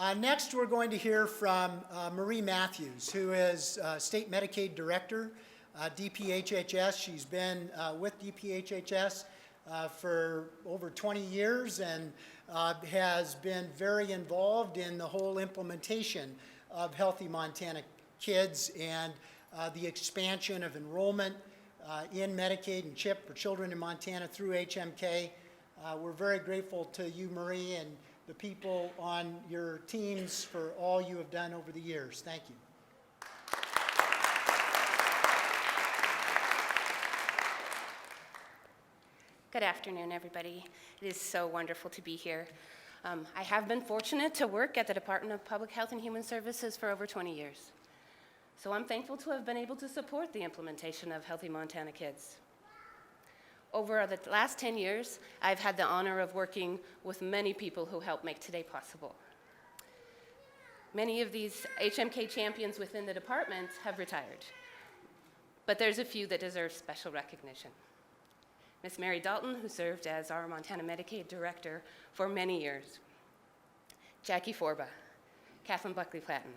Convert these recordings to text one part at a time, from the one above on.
Next, we're going to hear from Marie Matthews, who is State Medicaid Director, DPHHS. She's been with DPHHS for over 20 years and has been very involved in the whole implementation of Healthy Montana Kids and the expansion of enrollment in Medicaid and CHIP for children in Montana through HMK. We're very grateful to you, Marie, and the people on your teams for all you have done over the years. Thank you. Good afternoon, everybody. It is so wonderful to be here. I have been fortunate to work at the Department of Public Health and Human Services for over 20 years. So I'm thankful to have been able to support the implementation of Healthy Montana Kids. Over the last 10 years, I've had the honor of working with many people who helped make today possible. Many of these HMK champions within the department have retired, but there's a few that deserve special recognition. Ms. Mary Dalton, who served as our Montana Medicaid Director for many years. Jackie Forba, Kathleen Buckley-Platten,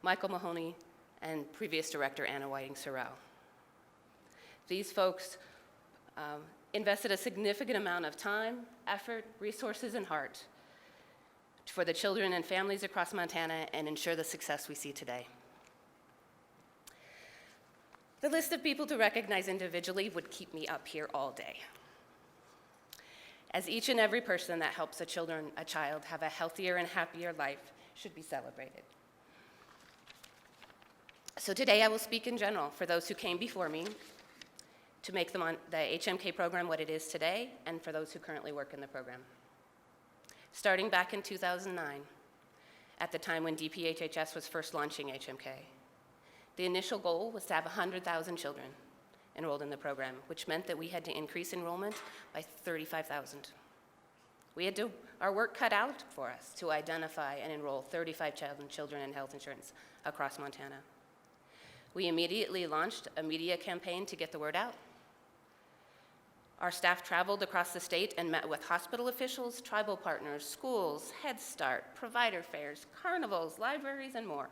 Michael Mahoney, and previous Director Anna Whiting-Sorrell. These folks invested a significant amount of time, effort, resources, and heart for the children and families across Montana and ensure the success we see today. The list of people to recognize individually would keep me up here all day, as each and every person that helps a child have a healthier and happier life should be celebrated. So today I will speak in general for those who came before me to make the HMK program what it is today, and for those who currently work in the program. Starting back in 2009, at the time when DPHHS was first launching HMK, the initial goal was to have 100,000 children enrolled in the program, which meant that we had to increase enrollment by 35,000. We had our work cut out for us to identify and enroll 35,000 children in health insurance across Montana. We immediately launched a media campaign to get the word out. Our staff traveled across the state and met with hospital officials, tribal partners, schools, Head Start, provider fairs, carnivals, libraries, and more.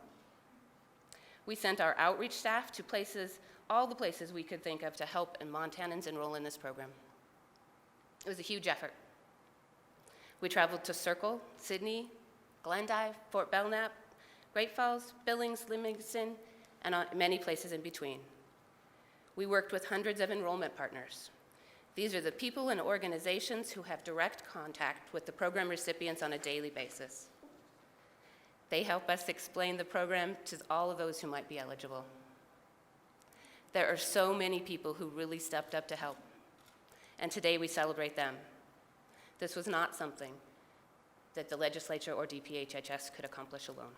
We sent our outreach staff to all the places we could think of to help Montanans enroll in this program. It was a huge effort. We traveled to Circle, Sidney, Glendive, Fort Belknap, Great Falls, Billings, Livingston, and many places in between. We worked with hundreds of enrollment partners. These are the people and organizations who have direct contact with the program recipients on a daily basis. They help us explain the program to all of those who might be eligible. There are so many people who really stepped up to help, and today we celebrate them. This was not something that the legislature or DPHHS could accomplish alone.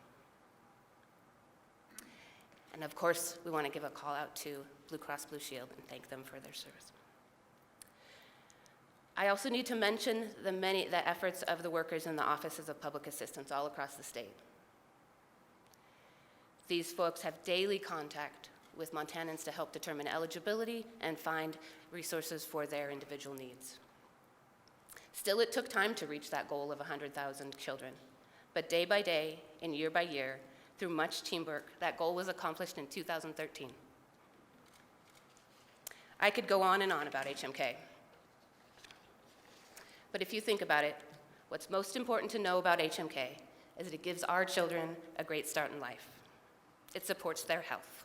And of course, we want to give a call out to Blue Cross Blue Shield and thank them for their service. I also need to mention the efforts of the workers in the offices of public assistance all across the state. These folks have daily contact with Montanans to help determine eligibility and find resources for their individual needs. Still, it took time to reach that goal of 100,000 children, but day by day and year by year, through much teamwork, that goal was accomplished in 2013. I could go on and on about HMK. But if you think about it, what's most important to know about HMK is that it gives our children a great start in life. It supports their health.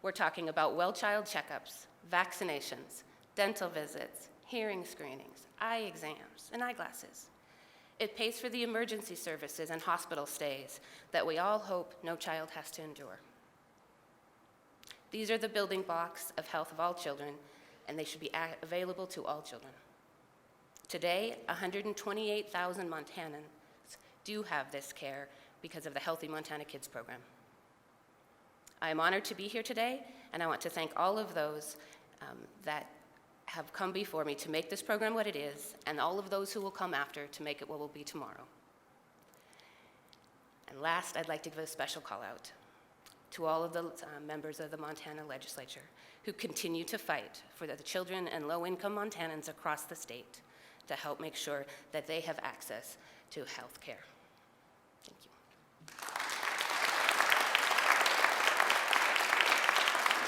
We're talking about well-child checkups, vaccinations, dental visits, hearing screenings, eye exams, and eyeglasses. It pays for the emergency services and hospital stays that we all hope no child has to endure. These are the building blocks of health of all children, and they should be available to all children. Today, 128,000 Montanans do have this care because of the Healthy Montana Kids program. I am honored to be here today, and I want to thank all of those that have come before me to make this program what it is, and all of those who will come after to make it what will be tomorrow. And last, I'd like to give a special call out to all of the members of the Montana legislature who continue to fight for the children and low-income Montanans across the state to help make sure that they have access to health care.